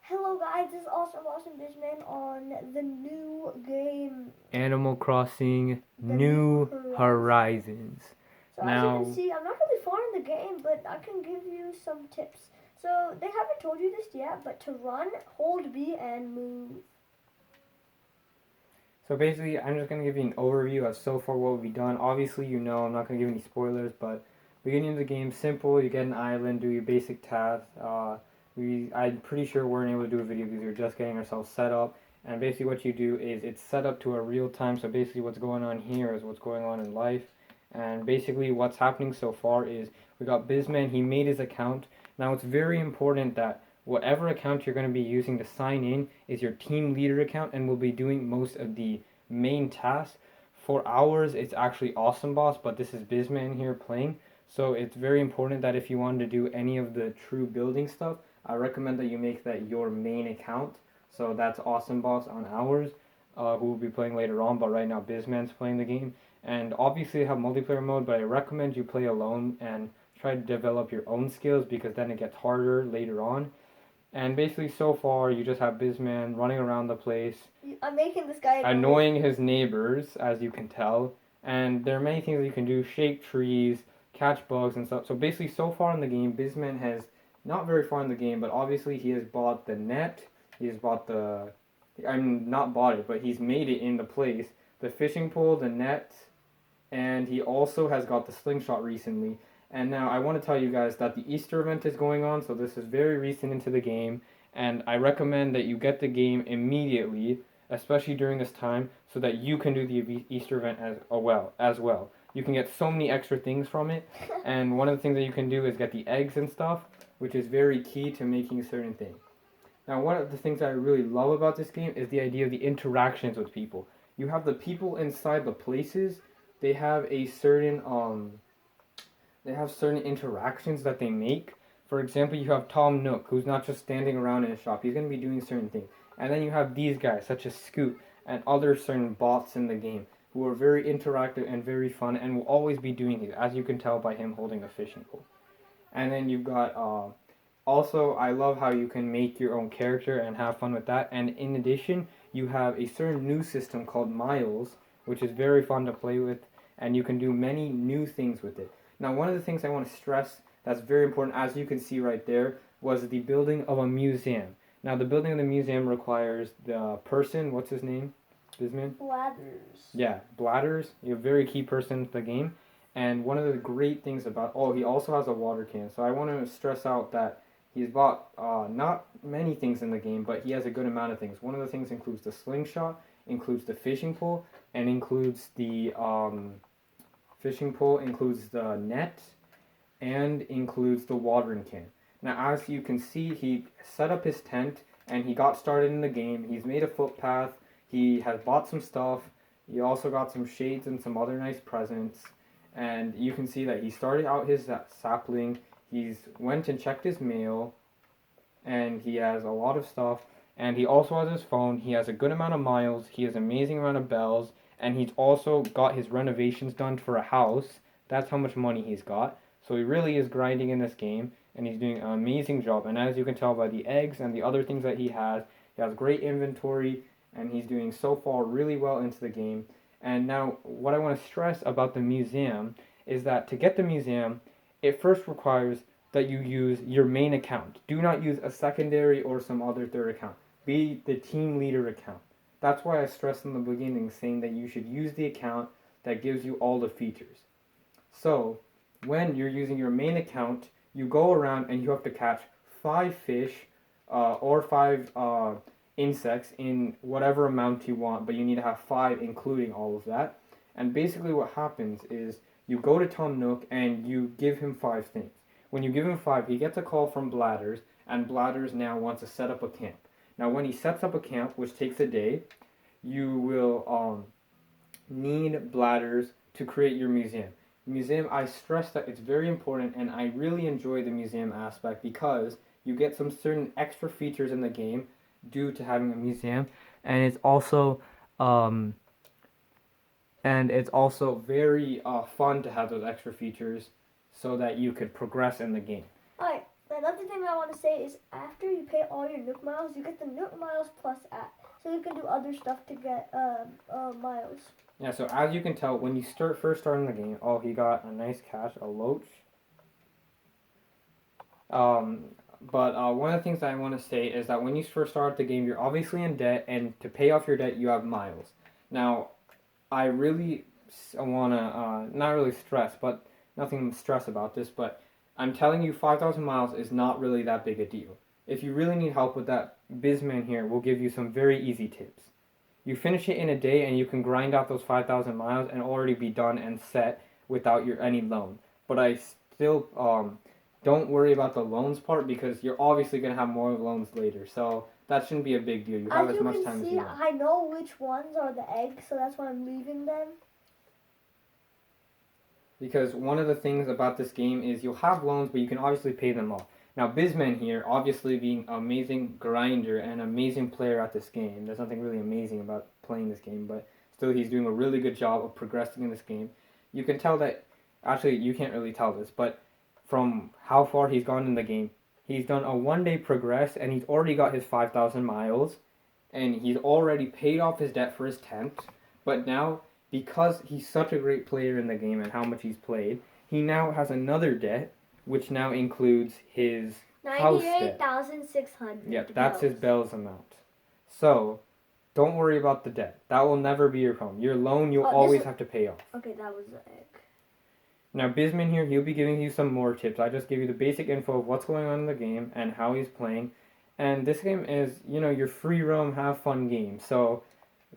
Hello guys, this is Awesome Bizman on the new game, Animal Crossing the New New Horizons. Horizons. So as you can Now, see, I'm not really far in the game, but I can give you some tips. So they haven't told you this yet, but to run, hold B and move. so basically, I'm just going to give you an overview of so far what we've done. Obviously, you know, I'm not going to give any spoilers, but beginning of the game, simple. You get an island, do your basic tasks. I'm pretty sure we weren't able to do a video because we were just getting ourselves set up. And basically, what you do is it's set up to a real time. So basically, what's going on here is what's going on in life. And basically, what's happening so far is we got Bizman. He made his account. Now, it's very important that whatever account you're going to be using to sign in is your team leader account and will be doing most of the main tasks. For ours, it's actually Awesome Boss, but this is Bizman here playing. So it's very important that if you want to do any of the true building stuff, I recommend that you make that your main account. So that's Awesome Boss on ours, who will be playing later on. But right now, Bizman's playing the game. And obviously, they have multiplayer mode, but I recommend you play alone and try to develop your own skills because then it gets harder later on. And basically, so far, you just have Bizman running around the place, I'm making this guy annoying his neighbors, as you can tell. And there are many things that you can do: shake trees, catch bugs, and stuff. So basically, so far in the game, Bizman has not very far in the game, but obviously he has bought the net. He has bought the, I mean, not bought it, but he's made it in the place. The fishing pole, the net, and he also has got the slingshot recently. And now I want to tell you guys that the Easter event is going on, so this is very recent into the game, and I recommend that you get the game immediately, especially during this time, so that you can do the Easter event as well. You can get so many extra things from it, and one of the things that you can do is get the eggs and stuff, which is very key to making certain things. Now, one of the things I really love about this game is the idea of the interactions with people. You have the people inside the places. They have a certain they have certain interactions that they make. For example, you have Tom Nook, who's not just standing around in a shop. He's going to be doing certain things. And then you have these guys, such as Scoot and other certain bots in the game, who are very interactive and very fun, and will always be doing it, as you can tell by him holding a fishing pole. And then you've got also, I love how you can make your own character and have fun with that. And in addition, you have a certain new system called Miles, which is very fun to play with, and you can do many new things with it. Now, one of the things I want to stress that's very important, as you can see right there, was the building of a museum. Now, the building of the museum requires the person, what's his name? Bizman? Bladders. Yeah, Bladders. You're a very key person to the game. And one of the great things about, oh, he also has a water can. So I want to stress out that he's bought not many things in the game, but he has a good amount of things. One of the things includes the slingshot, includes the fishing pole, and includes the fishing pole, includes the net, and includes the watering can. Now, as you can see, he set up his tent and he got started in the game. He's made a footpath. He has bought some stuff. He also got some shades and some other nice presents. And you can see that he started out his sapling. He's went and checked his mail, and he has a lot of stuff. And he also has his phone. He has a good amount of miles. He has an amazing amount of bells, and he's also got his renovations done for a house. That's how much money he's got. So he really is grinding in this game, and he's doing an amazing job. And as you can tell by the eggs and the other things that he has great inventory, and he's doing so far really well into the game. And now, what I want to stress about the museum is that to get the museum, it first requires that you use your main account. Do not use a secondary or some other third account. Be the team leader account. That's why I stressed in the beginning saying that you should use the account that gives you all the features. So, when you're using your main account, you go around and you have to catch 5 fish or 5 insects in whatever amount you want, but you need to have 5 including all of that. And basically, what happens is you go to Tom Nook and you give him 5 things. When you give him 5, he gets a call from Bladders, and Bladders now wants to set up a camp. Now, when he sets up a camp, which takes a day, you will need Bladders to create your museum. Museum, I stress that it's very important, and I really enjoy the museum aspect because you get some certain extra features in the game due to having a museum, and um, it's also very fun to have those extra features so that you could progress in the game. Alright, Another thing I want to say is after you pay all your Nook miles, you get the Nook miles plus app. So you can do other stuff to get miles. Yeah, so as you can tell, when you first start in the game, oh, he got a nice catch, a loach. But one of the things I want to say is that when you first start the game, you're obviously in debt, and to pay off your debt, you have miles. Now, I really want to, not really stress, but nothing to stress about this, but I'm telling you 5,000 miles is not really that big a deal. If you really need help with that, Bizman here will give you some very easy tips. You finish it in a day and you can grind out those 5,000 miles and already be done and set without any loan. But I still don't worry about the loans part because you're obviously going to have more loans later. So that shouldn't be a big deal. You have as much time as you want. I know which ones are the eggs, so that's why I'm leaving them. Because one of the things about this game is you'll have loans, but you can obviously pay them off. Now, Bizman here, obviously being an amazing grinder and amazing player at this game. There's nothing really amazing about playing this game, but still he's doing a really good job of progressing in this game. You can tell that, actually you can't really tell this, but from how far he's gone in the game, he's done a 1-day progress and he's already got his 5,000 miles and he's already paid off his debt for his temps, but now, because he's such a great player in the game and how much he's played, he now has another debt, which now includes his house debt. 98,600. Yep, that's his bells amount. So, don't worry about the debt. That will never be your problem. Your loan you'll always have to pay off. Okay, that was the egg. Now, Bizman here, he'll be giving you some more tips. I just give you the basic info of what's going on in the game and how he's playing. And this game is, your free roam, have fun game. So,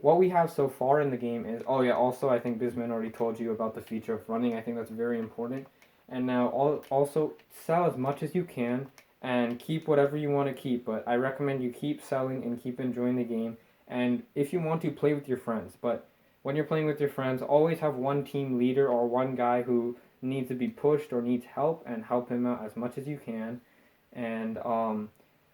what we have so far in the game is, oh yeah, also I think Bizman already told you about the feature of running. I think that's very important. And now also sell as much as you can and keep whatever you want to keep. But I recommend you keep selling and keep enjoying the game. And if you want to, play with your friends. But when you're playing with your friends, always have one team leader or one guy who needs to be pushed or needs help, and help him out as much as you can. And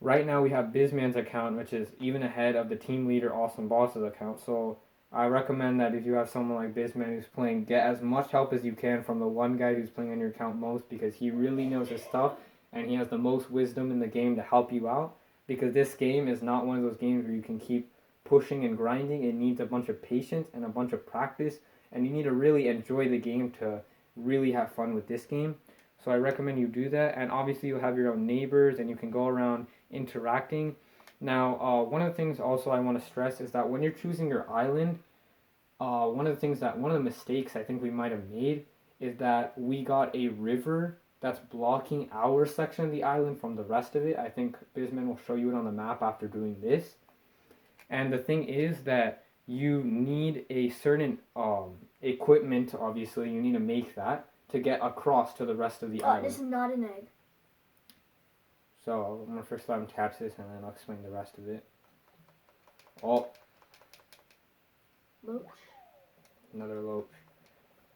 right now we have Bizman's account, which is even ahead of the team leader Awesome Boss's account. So I recommend that if you have someone like Bizman who's playing, get as much help as you can from the one guy who's playing on your account most, because he really knows his stuff and he has the most wisdom in the game to help you out. Because this game is not one of those games where you can keep pushing and grinding. It needs a bunch of patience and a bunch of practice, and you need to really enjoy the game to really have fun with this game. So I recommend you do that, and obviously you'll have your own neighbors and you can go around interacting. Now, one of the things also I want to stress is that when you're choosing your island, one of the mistakes I think we might have made is that we got a river that's blocking our section of the island from the rest of it. I think Bizman will show you it on the map after doing this. And the thing is that you need a certain equipment, obviously, you need to make that to get across to the rest of the island. This is not an egg. So, I'm going to first let him catch this and then I'll explain the rest of it. Oh. Loach. Another loach.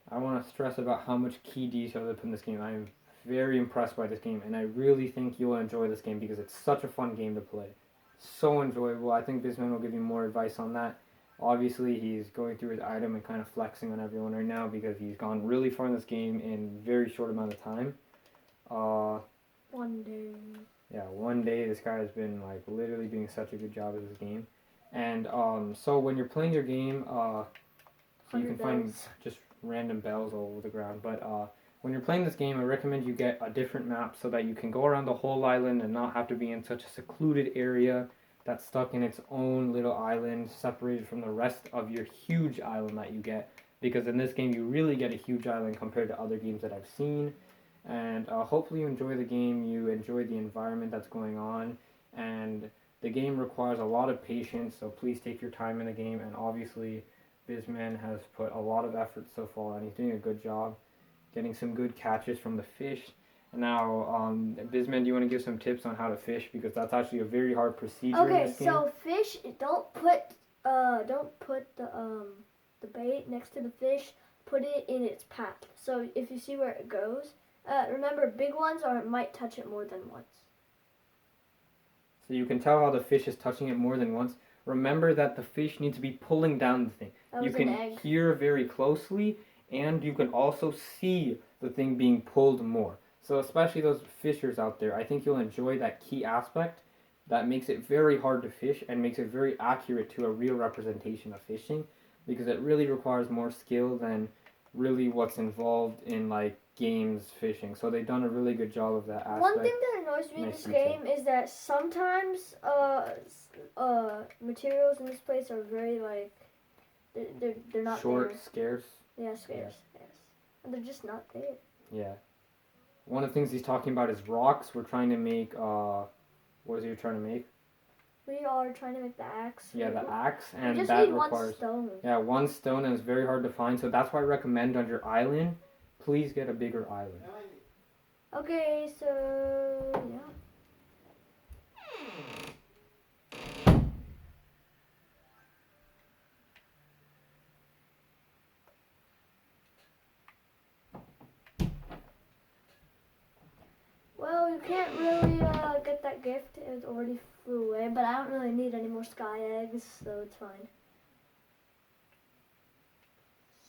I want to stress about how much key detail they put in this game. I am very impressed by this game, and I really think you'll enjoy this game because it's such a fun game to play. So enjoyable. I think Bizman will give you more advice on that. Obviously, he's going through his item and kind of flexing on everyone right now because he's gone really far in this game in a very short amount of time. 1 day. Yeah, 1 day. This guy has been literally doing such a good job at this game. And so when you're playing your game, so you can find just random bells all over the ground. But when you're playing this game, I recommend you get a different map so that you can go around the whole island and not have to be in such a secluded area that's stuck in its own little island, separated from the rest of your huge island that you get. Because in this game, you really get a huge island compared to other games that I've seen. And hopefully you enjoy the game, you enjoy the environment that's going on. And the game requires a lot of patience, so please take your time in the game. And obviously, Bizman has put a lot of effort so far, and he's doing a good job getting some good catches from the fish. Now, Bizman, do you want to give some tips on how to fish? Because that's actually a very hard procedure in this game. So fish, don't put the bait next to the fish. Put it in its path. So if you see where it goes, remember big ones might touch it more than once. So you can tell how the fish is touching it more than once. Remember that the fish needs to be pulling down the thing. You can hear very closely, and you can also see the thing being pulled more. So especially those fishers out there, I think you'll enjoy that key aspect that makes it very hard to fish and makes it very accurate to a real representation of fishing because it really requires more skill than really what's involved in like games fishing. So they've done a really good job of that aspect. One thing that annoys me in Nice this detail. game is that sometimes materials in this place are very like they're not Short, there. scarce. Yeah, scarce. Yes, and they're just not there. Yeah. One of the things he's talking about is rocks. We're trying to make what is he trying to make? We are trying to make the axe. Yeah, the axe, We and just that need requires one stone. one stone, and it's very hard to find. So that's why I recommend on your island, please get a bigger island. Okay, so yeah. Well, you can't really get that gift. It already flew away, but I don't really need any more sky eggs, so it's fine.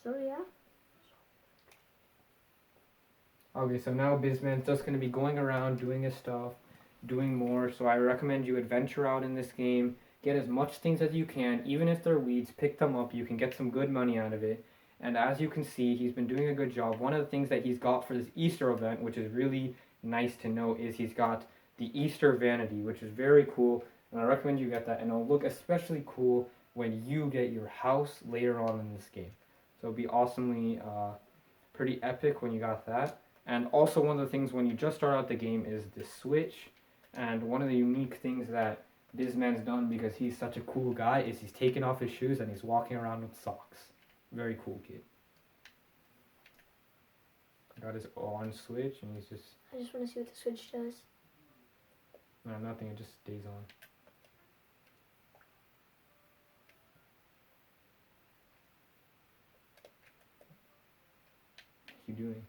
So yeah. Okay, so now Bizman's just going to be going around doing his stuff, doing more. So I recommend you adventure out in this game. Get as much things as you can, even if they're weeds. Pick them up. You can get some good money out of it. And as you can see, he's been doing a good job. One of the things that he's got for this Easter event, which is really nice to know, is he's got the Easter vanity, which is very cool. And I recommend you get that. And it'll look especially cool when you get your house later on in this game. So it'll be awesomely pretty epic when you got that. And also one of the things when you just start out the game is the switch. And one of the unique things that Bizman's done because he's such a cool guy is he's taken off his shoes and he's walking around with socks. Very cool kid. Got his on switch and he's just I just want to see what the switch does. no nothing, it just stays on. What are you doing?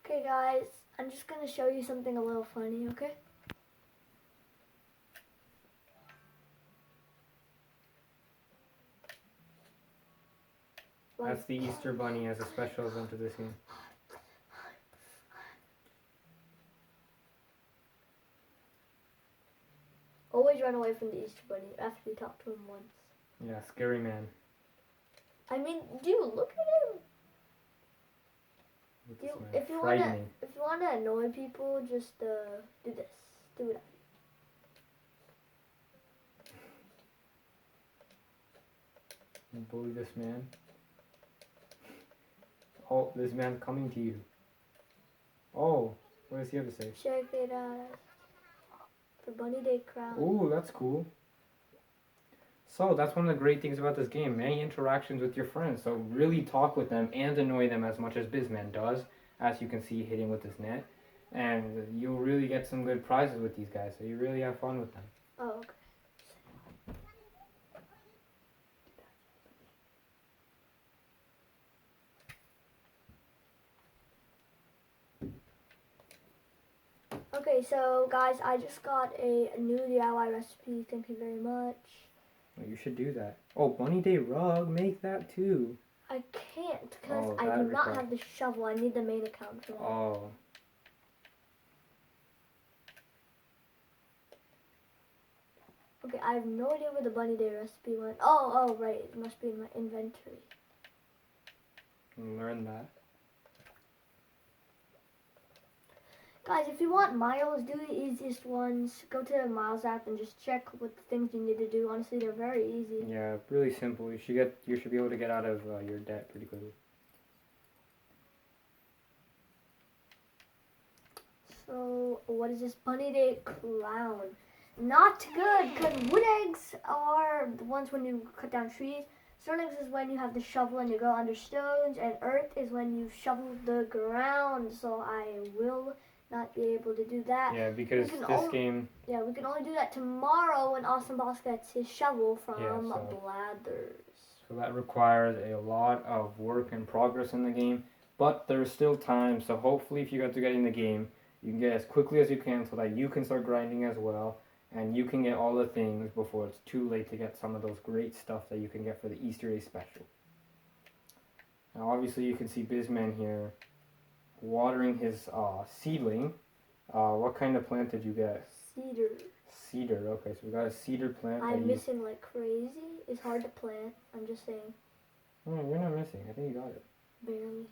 Okay, guys, I'm just gonna show you something a little funny. Okay. That's the Easter Bunny as a special event of this game. Always run away from the Easter Bunny after we talk to him once. Yeah, scary man. I mean, do you look at him? Look You, at this man. if you Frightening. wanna annoy people, just do this. Do it. You bully this man. Oh, this man's coming to you. Oh, what does he have to say? Check it out. The Bunny Day crown. Ooh, that's cool. So that's one of the great things about this game. Many interactions with your friends. So really talk with them and annoy them as much as Bizman does, as you can see hitting with his net. And you'll really get some good prizes with these guys. So you really have fun with them. Oh, okay. Okay, so guys, I just got a new DIY recipe. Thank you very much. Well, you should do that. Oh, Bunny Day rug, make that too. I can't because Oh, I that do not requires- have the shovel. I need the main account for that. Oh. Okay, I have no idea where the Bunny Day recipe went. Oh, right. It must be in my inventory. Learn that. Guys, if you want Miles, do the easiest ones. Go to the Miles app and just check what things you need to do. Honestly, they're very easy. Yeah, really simple. You should be able to get out of your debt pretty quickly. So, what is this Bunny Day clown? Not good, because wood eggs are the ones when you cut down trees. Starting is when you have the shovel and you go under stones, and earth is when you shovel the ground. So I will not be able to do that. Yeah, because We can this game. Yeah, we can only do that tomorrow when Awesome Boss gets his shovel from Yeah, so- Blathers. So that requires a lot of work and progress in the game, but there's still time. So hopefully, if you get to get in the game, you can get as quickly as you can, so that you can start grinding as well, and you can get all the things before it's too late to get some of those great stuff that you can get for the Easter egg special. Now, obviously, you can see Bizman here watering his seedling. What kind of plant did you get? Cedar. Cedar. Okay, so we got a cedar plant. I'm missing like crazy. It's hard to plant. I'm just saying. No, you're not missing. I think you got it. Barely.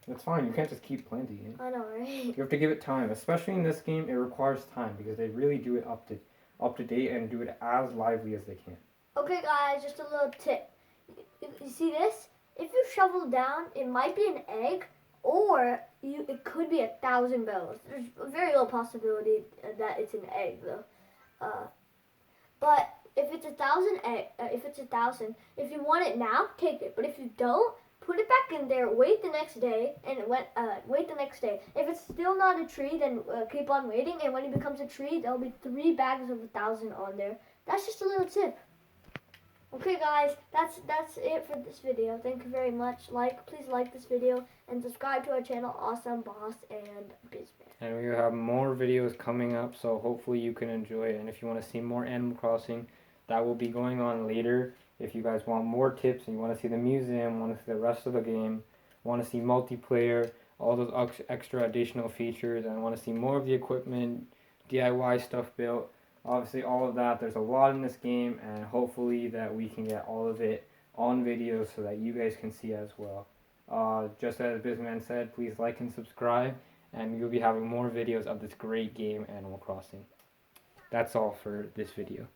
That's fine. You can't just keep planting it. I know, right? You have to give it time, especially in this game. It requires time because they really do it up to date and do it as lively as they can. Okay, guys, just a little tip. You see this? If you shovel down, it might be an egg, or it could be 1,000 bells. There's a very low possibility that it's an egg, though. But if it's 1,000 if you want it now, take it. But if you don't, put it back in there. Wait the next day, and wait the next day. If it's still not a tree, then keep on waiting. And when it becomes a tree, there'll be 3 bags of 1,000 on there. That's just a little tip. Okay, guys, that's it for this video. Thank you very much. Please like this video and subscribe to our channel, Awesome Boss and Bizman. And we have more videos coming up, so hopefully you can enjoy it. And if you want to see more Animal Crossing, that will be going on later. If you guys want more tips and you want to see the museum, want to see the rest of the game, want to see multiplayer, all those extra additional features, and want to see more of the equipment, DIY stuff built, obviously all of that, there's a lot in this game, and hopefully that we can get all of it on video so that you guys can see as well. Just as Bizman said, please like and subscribe, and you'll be having more videos of this great game, Animal Crossing. That's all for this video.